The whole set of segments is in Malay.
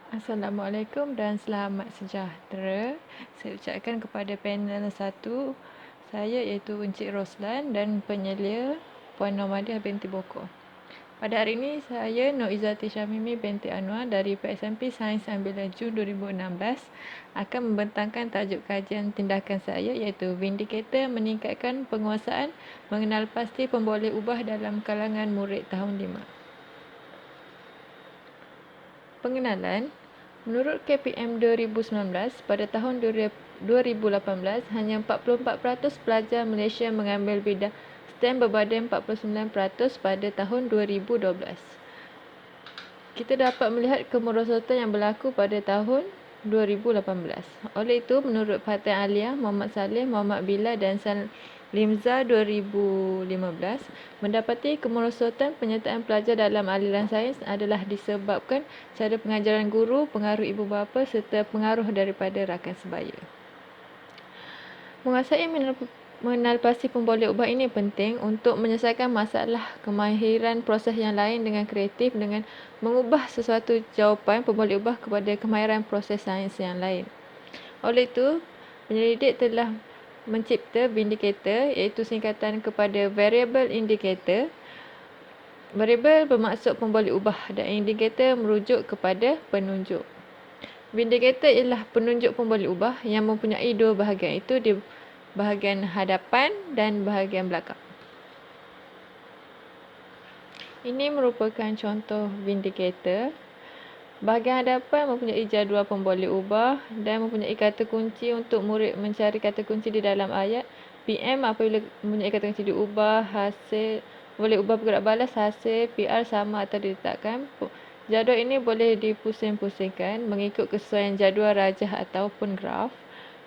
Assalamualaikum dan selamat sejahtera. Saya ucapkan kepada panel 1, saya iaitu Encik Roslan dan penyelia Puan Normadiah binti Boko. Pada hari ini saya Nur Izzati Syamimi binti Anwar dari PSMP Sains Ambilan Jun 2016 akan membentangkan tajuk kajian tindakan saya iaitu Vindicator meningkatkan penguasaan mengenal pasti pemboleh ubah dalam kalangan murid tahun 5. Pengenalan. Menurut KPM 2019, pada tahun 2018, hanya 44% pelajar Malaysia mengambil bidang STEM berbanding 49% pada tahun 2012. Kita dapat melihat kemerosotan yang berlaku pada tahun 2018. Oleh itu, menurut Perhatian Aliyah, Muhammad Saleh, Muhammad Bilal dan Salimza 2015, mendapati kemerosotan penyertaan pelajar dalam aliran sains adalah disebabkan cara pengajaran guru, pengaruh ibu bapa serta pengaruh daripada rakan sebaya. Menguasai mengenal pasti pemboleh ubah ini penting untuk menyelesaikan masalah kemahiran proses yang lain dengan kreatif dengan mengubah sesuatu jawapan pemboleh ubah kepada kemahiran proses sains yang lain. Oleh itu, penyelidik telah mencipta Vindicator iaitu singkatan kepada Variable Indicator. Variable bermaksud pemboleh ubah dan Indicator merujuk kepada penunjuk. Vindicator ialah penunjuk pemboleh ubah yang mempunyai dua bahagian, iaitu di bahagian hadapan dan bahagian belakang. Ini merupakan contoh Vindicator. Bahagian hadapan mempunyai jadual pemboleh ubah dan mempunyai kata kunci untuk murid mencari kata kunci di dalam ayat. PM apabila mempunyai kata kunci diubah, hasil boleh ubah bergerak balas, hasil PR sama atau diletakkan. Jadual ini boleh dipusing-pusingkan mengikut kesesuaian jadual rajah ataupun graf.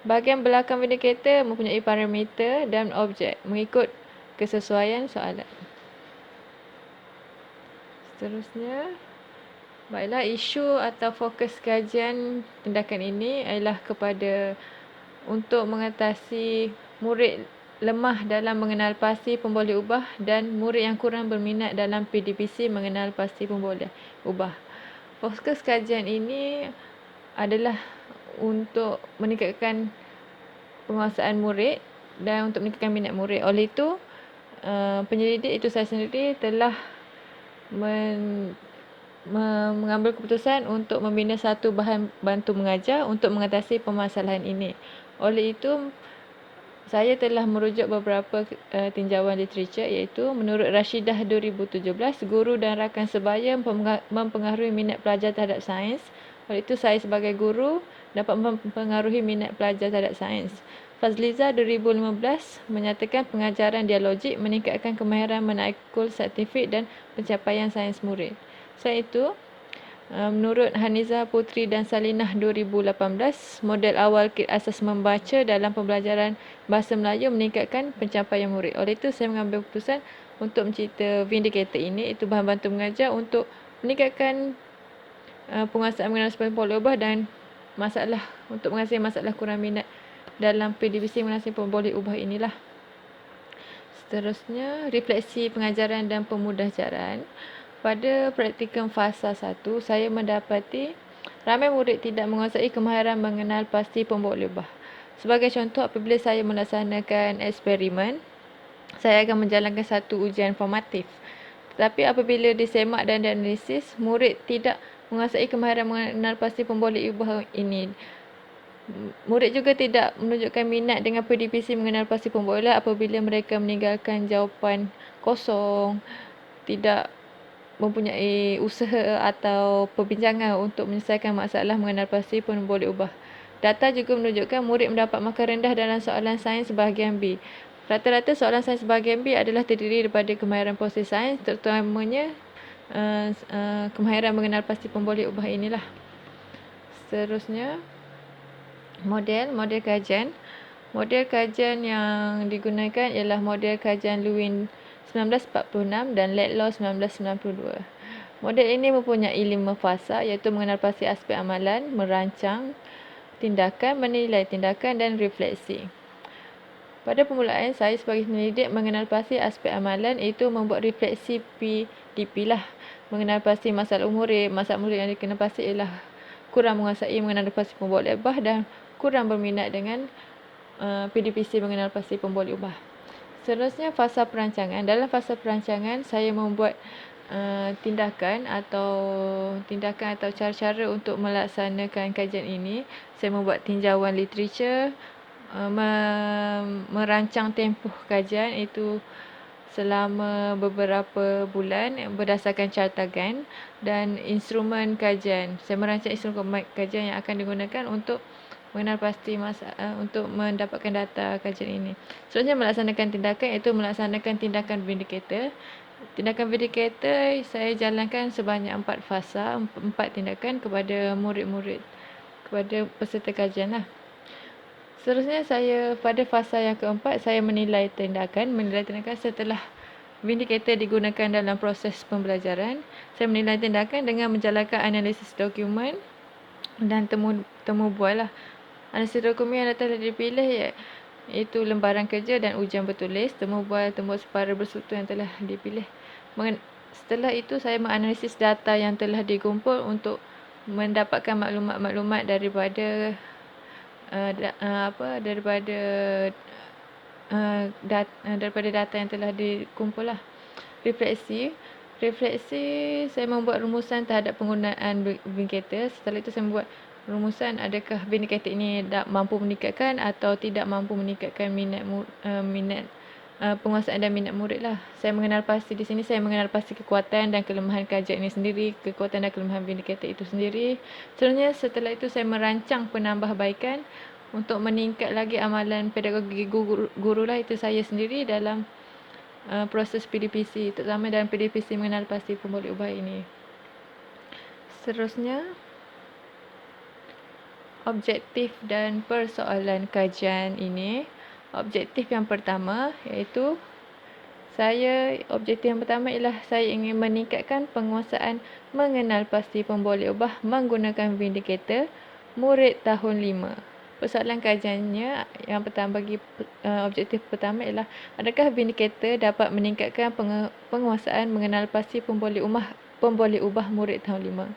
Bahagian belakang Vindicator mempunyai parameter dan objek mengikut kesesuaian soalan. Seterusnya, baiklah, isu atau fokus kajian tindakan ini ialah kepada untuk mengatasi murid lemah dalam mengenal pasti pemboleh ubah dan murid yang kurang berminat dalam PDPC mengenal pasti pemboleh ubah. Fokus kajian ini adalah untuk meningkatkan penguasaan murid dan untuk meningkatkan minat murid. Oleh itu, penyelidik itu saya sendiri telah mengambil keputusan untuk membina satu bahan bantu mengajar untuk mengatasi permasalahan ini. Oleh itu, saya telah merujuk beberapa tinjauan literatur iaitu menurut Rashidah 2017, guru dan rakan sebaya mempengaruhi minat pelajar terhadap sains. Oleh itu, saya sebagai guru dapat mempengaruhi minat pelajar terhadap sains. Fazliza 2015 menyatakan pengajaran dialogik meningkatkan kemahiran menaikul saintifik dan pencapaian sains murid. Selain itu, menurut Haniza Putri dan Salinah 2018, model awal kit asas membaca dalam pembelajaran bahasa Melayu meningkatkan pencapaian murid. Oleh itu, saya mengambil keputusan untuk mencipta Vindicator ini, iaitu bahan bantu mengajar untuk meningkatkan penguasaan mengenal pemboleh ubah dan masalah untuk mengatasi masalah kurang minat dalam PDPC mengatasi pemboleh ubah inilah. Seterusnya, refleksi pengajaran dan pemudahjaran. Pada praktikum fasa 1, saya mendapati ramai murid tidak menguasai kemahiran mengenal pasti pemboleh ubah. Sebagai contoh, apabila saya melaksanakan eksperimen, saya akan menjalankan satu ujian formatif. Tetapi apabila disemak dan dianalisis, murid tidak menguasai kemahiran mengenal pasti pemboleh ubah ini. Murid juga tidak menunjukkan minat dengan PDPC mengenal pasti pemboleh apabila mereka meninggalkan jawapan kosong, tidak mempunyai usaha atau perbincangan untuk menyelesaikan masalah mengenal pasti pemboleh ubah. Data juga menunjukkan murid mendapat markah rendah dalam soalan sains bahagian B. Rata-rata soalan sains bahagian B adalah terdiri daripada kemahiran proses sains, terutamanya kemahiran mengenal pasti pemboleh ubah inilah. Seterusnya, model kajian. Model kajian yang digunakan ialah model kajian Lewin 1946 dan Laidlaw 1992. Model ini mempunyai 5 fasa iaitu mengenal pasti aspek amalan, merancang tindakan, menilai tindakan dan refleksi. Pada permulaan, saya sebagai penyelidik mengenal pasti aspek amalan iaitu membuat refleksi PDP lah. Mengenal pasti masalah murid yang dikenal pasti ialah kurang menguasai mengenal pasti pembuat lebah dan kurang berminat dengan PDPC mengenal pasti pemboleh ubah. Seterusnya fasa perancangan. Dalam fasa perancangan saya membuat tindakan atau cara-cara untuk melaksanakan kajian ini. Saya membuat tinjauan literature, merancang tempoh kajian itu selama beberapa bulan berdasarkan cartagan dan instrumen kajian. Saya merancang instrumen kajian yang akan digunakan untuk mengenal pasti untuk mendapatkan data kajian ini. Seterusnya melaksanakan tindakan iaitu melaksanakan tindakan vindicator. Tindakan vindicator saya jalankan sebanyak 4 fasa, 4 tindakan kepada murid-murid, kepada peserta kajian lah. Seterusnya pada fasa yang keempat saya menilai tindakan setelah vindicator digunakan dalam proses pembelajaran. Saya menilai tindakan dengan menjalankan analisis dokumen dan temu bual lah. Analisis dokumen yang telah dipilih iaitu lembaran kerja dan ujian bertulis, temu bual separa berstruktur yang telah dipilih. Setelah itu saya menganalisis data yang telah dikumpul untuk mendapatkan maklumat-maklumat daripada data yang telah dikumpul lah. Refleksi saya membuat rumusan terhadap penggunaan vindicator. Setelah itu saya membuat rumusan adakah vindicator ini mampu meningkatkan atau tidak mampu meningkatkan penguasaan dan minat murid lah. Saya mengenal pasti di sini, saya mengenal pasti kekuatan dan kelemahan kajian ini sendiri, kekuatan dan kelemahan vindicator itu sendiri. Setelah itu saya merancang penambahbaikan untuk meningkat lagi amalan pedagogi guru lah itu saya sendiri dalam proses PDPC, terutama dalam PDPC mengenal pasti pemboleh ubah ini. Seterusnya, objektif dan persoalan kajian ini. Objektif yang pertama ialah saya ingin meningkatkan penguasaan mengenal pasti pemboleh ubah menggunakan vindicator murid tahun 5. Persoalan kajiannya yang pertama objektif pertama ialah adakah vindicator dapat meningkatkan penguasaan mengenal pasti pemboleh ubah murid tahun 5.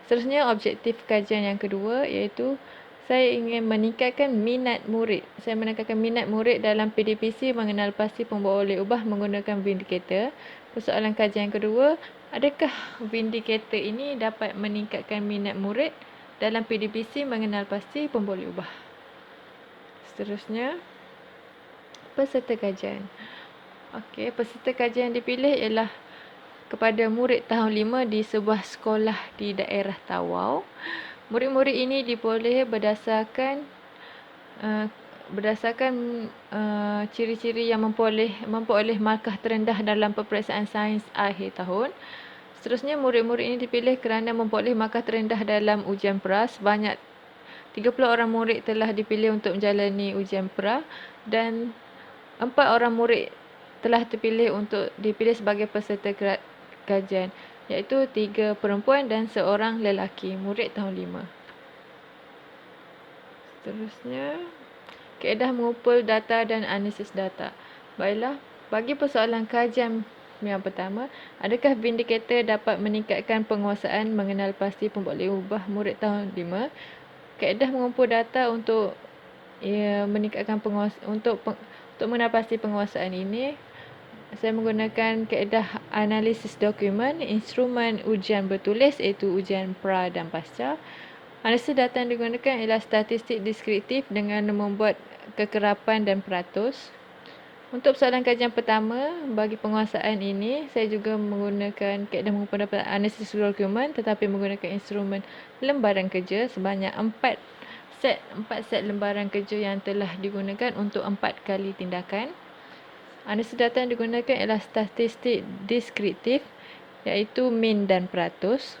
Seterusnya objektif kajian yang kedua iaitu saya ingin meningkatkan minat murid. Saya meningkatkan minat murid dalam PDPC mengenal pasti pemboleh ubah menggunakan vindicator. Persoalan kajian yang kedua, adakah vindicator ini dapat meningkatkan minat murid dalam PDPC mengenal pasti pemboleh ubah. Seterusnya, peserta kajian. Peserta kajian yang dipilih ialah kepada murid tahun 5 di sebuah sekolah di daerah Tawau. Murid-murid ini diperoleh berdasarkan ciri-ciri yang memperoleh markah terendah dalam peperiksaan sains akhir tahun. Seterusnya, murid-murid ini dipilih kerana memperoleh markah terendah dalam ujian pra. Sebanyak 30 orang murid telah dipilih untuk menjalani ujian pra dan 4 orang murid telah dipilih sebagai peserta kajian, iaitu 3 perempuan dan 1 lelaki, murid tahun 5. Seterusnya, kaedah mengumpul data dan analisis data. Baiklah, bagi persoalan kajian yang pertama, adakah vindicator dapat meningkatkan penguasaan mengenal pasti pemboleh ubah murid tahun 5? Kaedah mengumpul data untuk meningkatkan untuk mengenal pasti penguasaan ini, saya menggunakan kaedah analisis dokumen, instrumen ujian bertulis iaitu ujian pra dan pasca. Analisis data yang digunakan ialah statistik deskriptif dengan membuat kekerapan dan peratus. Untuk soalan kajian pertama, bagi penguasaan ini, saya juga menggunakan kaedah mengumpul data analisis dokumen tetapi menggunakan instrumen lembaran kerja sebanyak 4 set lembaran kerja yang telah digunakan untuk 4 kali tindakan. Analisis data yang digunakan ialah statistik deskriptif iaitu min dan peratus.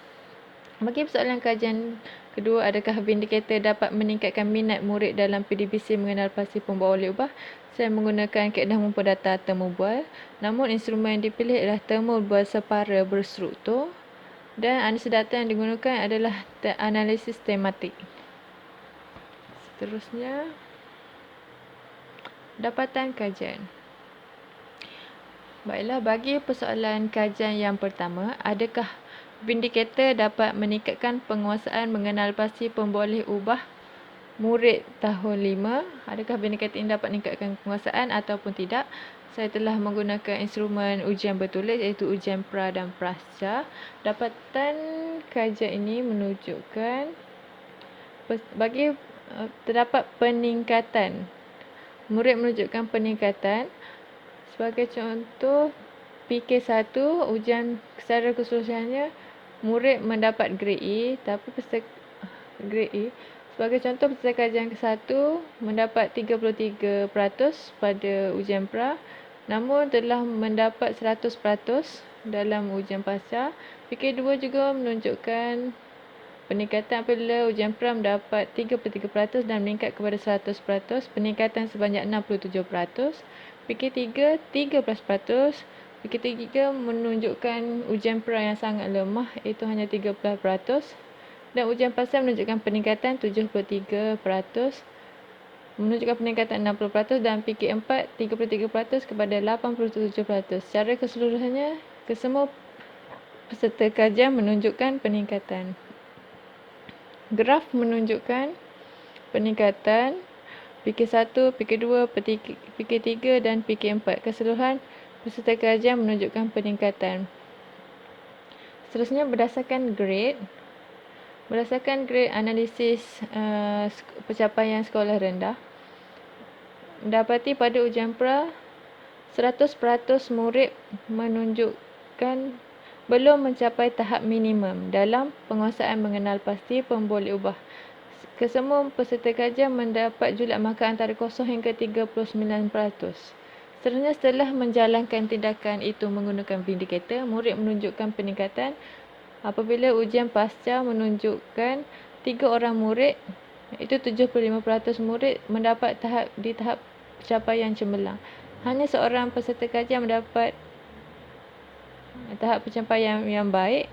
Bagi persoalan kajian kedua, adakah vindicator dapat meningkatkan minat murid dalam PDPC mengenal pasti pemboleh ubah? Saya menggunakan kaedah mengumpul data temu bual. Namun instrumen yang dipilih ialah temu bual separa berstruktur dan analisis data yang digunakan adalah analisis tematik. Seterusnya, dapatan kajian. Baiklah, bagi persoalan kajian yang pertama, adakah Vindicator dapat meningkatkan penguasaan mengenal pasti pemboleh ubah murid tahun 5. Adakah vindicator ini dapat meningkatkan penguasaan ataupun tidak? Saya telah menggunakan instrumen ujian bertulis iaitu ujian pra dan prasca. Dapatan kajian ini menunjukkan bagi terdapat peningkatan. Murid menunjukkan peningkatan. Sebagai contoh, PK1 ujian secara keseluruhannya murid mendapat grade E, tapi grade E. Sebagai contoh, peserta kajian ke-1 mendapat 33% pada ujian pra, namun telah mendapat 100% dalam ujian pasca. PK2 juga menunjukkan peningkatan apabila ujian pra mendapat 33% dan meningkat kepada 100%, peningkatan sebanyak 67%. PK3 13%. PK3 menunjukkan ujian pra yang sangat lemah iaitu hanya 13%. Dan ujian pasca menunjukkan peningkatan 73%, menunjukkan peningkatan 60% dan PK4 33% kepada 87%. Secara keseluruhannya, kesemua peserta kajian menunjukkan peningkatan. Graf menunjukkan peningkatan PK1, PK2, PK3 dan PK4. Keseluruhan peserta kajian menunjukkan peningkatan. Seterusnya berdasarkan grade. Berdasarkan grade analisis pencapaian sekolah rendah, mendapati pada ujian pra 100% murid menunjukkan belum mencapai tahap minimum dalam penguasaan mengenal pasti pemboleh ubah. Kesemua peserta kajian mendapat julak markah antara 0 hingga 39%. Seterusnya, setelah menjalankan tindakan itu menggunakan vindicator, murid menunjukkan peningkatan. Apabila ujian pasca menunjukkan 3 orang murid, iaitu 75% murid mendapat tahap pencapaian cemerlang. Hanya seorang peserta kajian mendapat tahap pencapaian yang baik,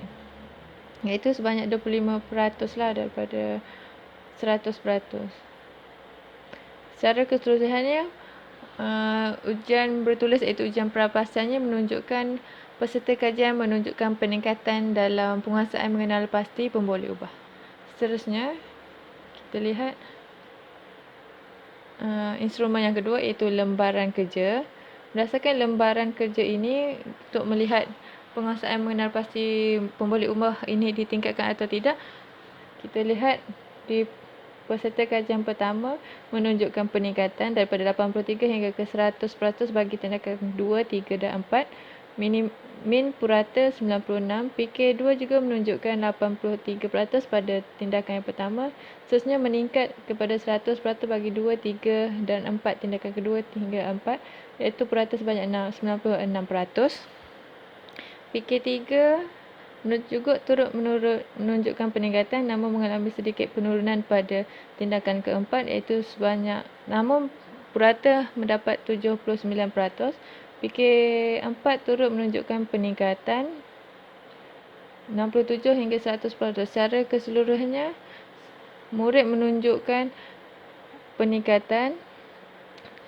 iaitu sebanyak 25% lah daripada 100%. Secara keseluruhannya, ujian bertulis iaitu ujian pra-pascanya menunjukkan peserta kajian menunjukkan peningkatan dalam penguasaan mengenal pasti pemboleh ubah. Seterusnya, kita lihat instrumen yang kedua iaitu lembaran kerja. Berdasarkan lembaran kerja ini, untuk melihat penguasaan mengenal pasti pemboleh ubah ini ditingkatkan atau tidak, kita lihat di peserta kajian pertama menunjukkan peningkatan daripada 83 hingga ke 100% bagi tindakan 2, 3 dan 4. Min purata 96. PK2 juga menunjukkan 83% pada tindakan yang pertama. Seterusnya meningkat kepada 100% bagi 2, 3 dan 4 tindakan kedua hingga 4, iaitu purata sebanyak 96%. PK3 juga turut menunjukkan peningkatan namun mengalami sedikit penurunan pada tindakan keempat, iaitu namun purata mendapat 79%. PK4 turut menunjukkan peningkatan 67 hingga 100%. Secara keseluruhannya, murid menunjukkan peningkatan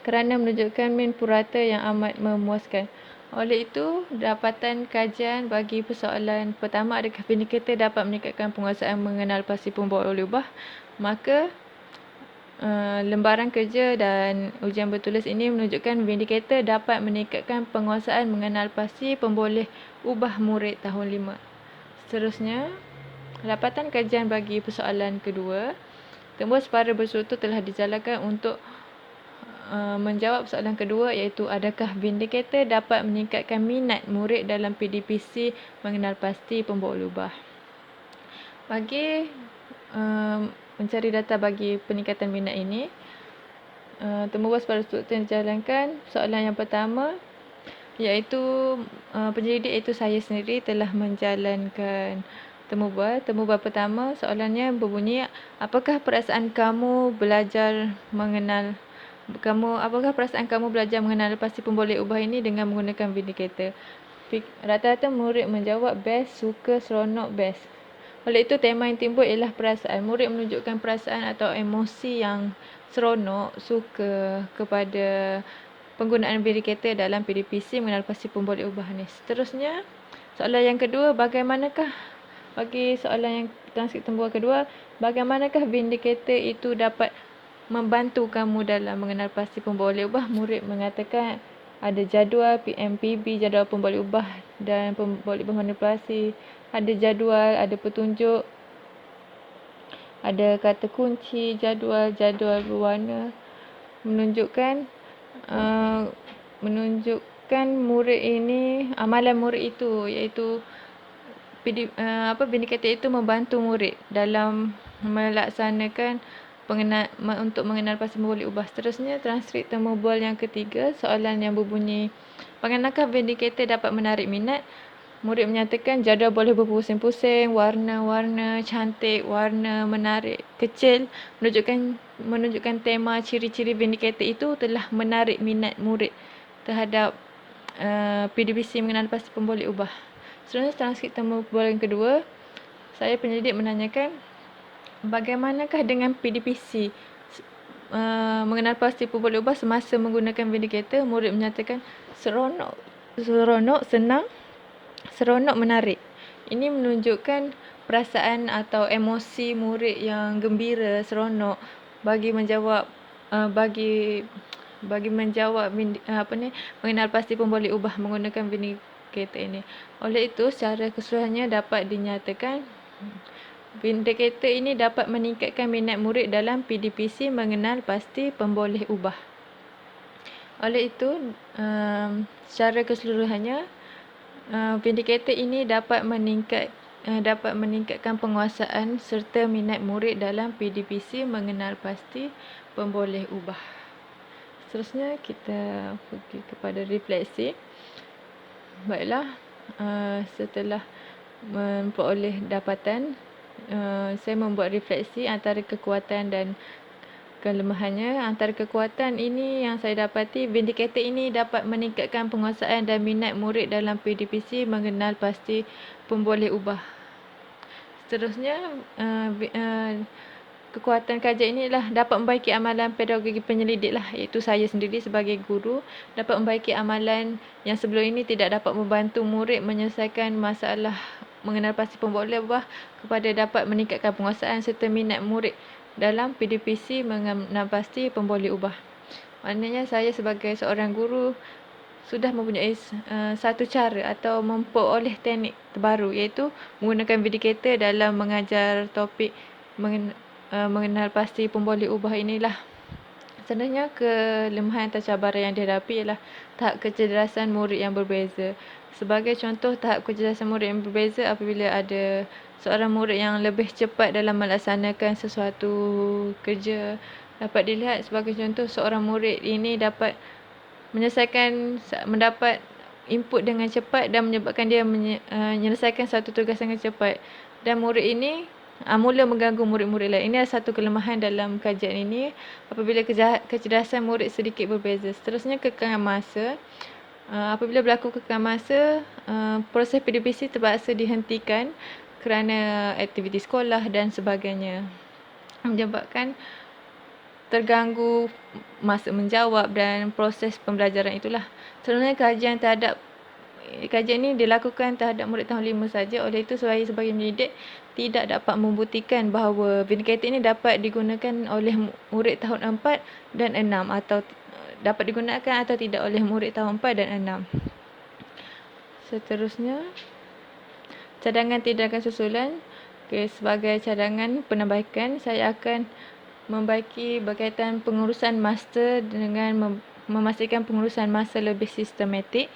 kerana menunjukkan min purata yang amat memuaskan. Oleh itu, dapatan kajian bagi persoalan pertama, adakah vindicator dapat meningkatkan penguasaan mengenal pasti pemboleh ubah? Maka lembaran kerja dan ujian bertulis ini menunjukkan vindicator dapat meningkatkan penguasaan mengenal pasti pemboleh ubah murid tahun 5. Seterusnya, dapatan kajian bagi persoalan kedua. Tembus para bersuruh telah dijalankan untuk menjawab soalan kedua, iaitu adakah vindicator dapat meningkatkan minat murid dalam PDPC mengenal pasti pemboleh ubah. Bagi mencari data bagi peningkatan minat ini, tembus pada struktur yang dijalankan. Soalan yang pertama, iaitu penyelidik iaitu saya sendiri telah menjalankan temubual. Temubual pertama, soalannya berbunyi, apakah perasaan kamu belajar mengenal pasti pemboleh ubah ini dengan menggunakan vindicator? Rata-rata murid menjawab best, suka, seronok, best. Oleh itu, tema yang timbul ialah perasaan. Murid menunjukkan perasaan atau emosi yang seronok, suka kepada penggunaan vindicator dalam PDPC mengenal pasti pemboleh ubah ni. Seterusnya, soalan yang kedua, bagaimanakah Bagi soalan yang transkrip tembuhan kedua, bagaimanakah vindicator itu dapat membantu kamu dalam mengenal pasti pembawa boleh ubah? Murid mengatakan ada jadual PMPB, jadual pembawa boleh ubah dan pembawa boleh ubah manipulasi. Ada jadual, ada petunjuk, ada kata kunci, jadual berwarna menunjukkan menunjukkan murid ini, amalan murid itu, iaitu vindicator itu membantu murid dalam melaksanakan untuk mengenal pasti boleh ubah. Seterusnya, transkrip temu bual yang ketiga, soalan yang berbunyi, bagaimanakah vindicator dapat menarik minat? Murid menyatakan jadual boleh berpusing-pusing, warna-warna cantik, warna menarik, kecil, menunjukkan tema ciri-ciri vindicator itu telah menarik minat murid terhadap PDBC mengenal pasti pemboleh ubah. Seterusnya, transkrip temu bual yang kedua, saya penyelidik menanyakan bagaimanakah dengan PDPC mengenal pasti pemboleh ubah semasa menggunakan vindicator? Murid menyatakan seronok, senang, seronok, menarik. Ini menunjukkan perasaan atau emosi murid yang gembira, seronok bagi menjawab mengenal pasti pemboleh ubah menggunakan vindicator ini. Oleh itu, secara keseluruhannya dapat dinyatakan vindicator ini dapat meningkatkan minat murid dalam PDPC mengenal pasti pemboleh ubah. Oleh itu, secara keseluruhannya, vindicator ini dapat meningkatkan penguasaan serta minat murid dalam PDPC mengenal pasti pemboleh ubah. Seterusnya, kita pergi kepada refleksi. Baiklah, setelah memperoleh dapatan, saya membuat refleksi antara kekuatan dan kelemahannya. Antara kekuatan ini yang saya dapati, vindicator ini dapat meningkatkan penguasaan dan minat murid dalam PDPC mengenal pasti pemboleh ubah. Seterusnya, kekuatan kajian inilah dapat membaiki amalan pedagogi penyelidik lah, iaitu saya sendiri sebagai guru dapat membaiki amalan yang sebelum ini tidak dapat membantu murid menyelesaikan masalah mengenal pasti pemboleh ubah kepada dapat meningkatkan penguasaan serta minat murid dalam PDPC mengenal pasti pemboleh ubah. Maknanya saya sebagai seorang guru sudah mempunyai satu cara atau memperoleh teknik terbaru, iaitu menggunakan vindicator dalam mengajar topik mengenal pasti pemboleh ubah inilah. Sebenarnya kelemahan atau cabaran yang dihadapi ialah tahap kecerdasan murid yang berbeza. Sebagai contoh, tahap kecerdasan murid yang berbeza apabila ada seorang murid yang lebih cepat dalam melaksanakan sesuatu kerja. Dapat dilihat sebagai contoh, seorang murid ini dapat mendapat input dengan cepat dan menyebabkan dia menyelesaikan satu tugas dengan cepat. Dan murid ini mula mengganggu murid-murid lain. Ini adalah satu kelemahan dalam kajian ini apabila kecerdasan murid sedikit berbeza. Seterusnya, kekangan masa. Apabila berlaku kekangan masa, proses PDPC terpaksa dihentikan kerana aktiviti sekolah dan sebagainya, menyebabkan terganggu masa menjawab dan proses pembelajaran itulah. Sebenarnya kajian ini dilakukan terhadap murid tahun 5 saja. Oleh itu, saya sebagai pendidik tidak dapat membuktikan bahawa vindicator ini dapat digunakan oleh murid tahun 4 dan 6 atau dapat digunakan atau tidak oleh murid tahun 4 dan 6. Seterusnya, cadangan tindakan susulan. Sebagai cadangan penambahkan, saya akan membaiki berkaitan pengurusan masa dengan memastikan pengurusan masa lebih sistematik.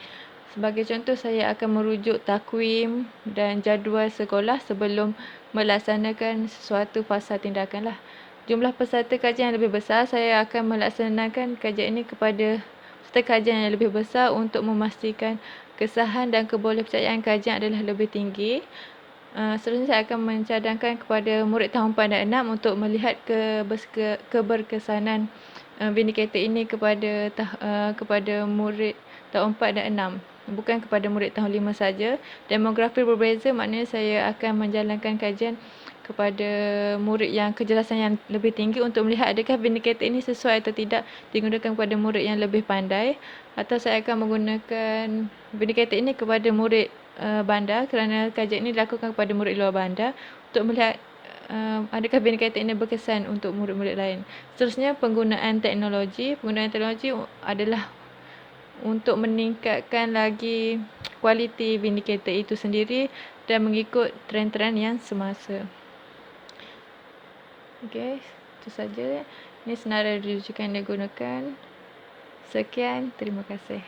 Sebagai contoh, saya akan merujuk takwim dan jadual sekolah sebelum melaksanakan sesuatu fasa tindakan lah. Jumlah peserta kajian yang lebih besar, saya akan melaksanakan kajian ini kepada peserta kajian yang lebih besar untuk memastikan kesahan dan kebolehpercayaan kajian adalah lebih tinggi. Seterusnya, saya akan mencadangkan kepada murid tahun 4 dan 6 untuk melihat keberkesanan vindicator ini kepada murid tahun 4 dan 6, bukan kepada murid tahun 5 saja. Demografi berbeza, maknanya saya akan menjalankan kajian kepada murid yang kecerdasan yang lebih tinggi untuk melihat adakah vindicator ini sesuai atau tidak digunakan kepada murid yang lebih pandai, atau saya akan menggunakan vindicator ini kepada murid bandar kerana kajian ini dilakukan kepada murid luar bandar untuk melihat adakah Bhinneka Tengah berkesan untuk murid-murid lain. Seterusnya, penggunaan teknologi. Penggunaan teknologi adalah untuk meningkatkan lagi kualiti vindicator itu sendiri dan mengikut trend-trend yang semasa. Okey, itu saja. Ini senarai rujukan yang digunakan. Sekian, terima kasih.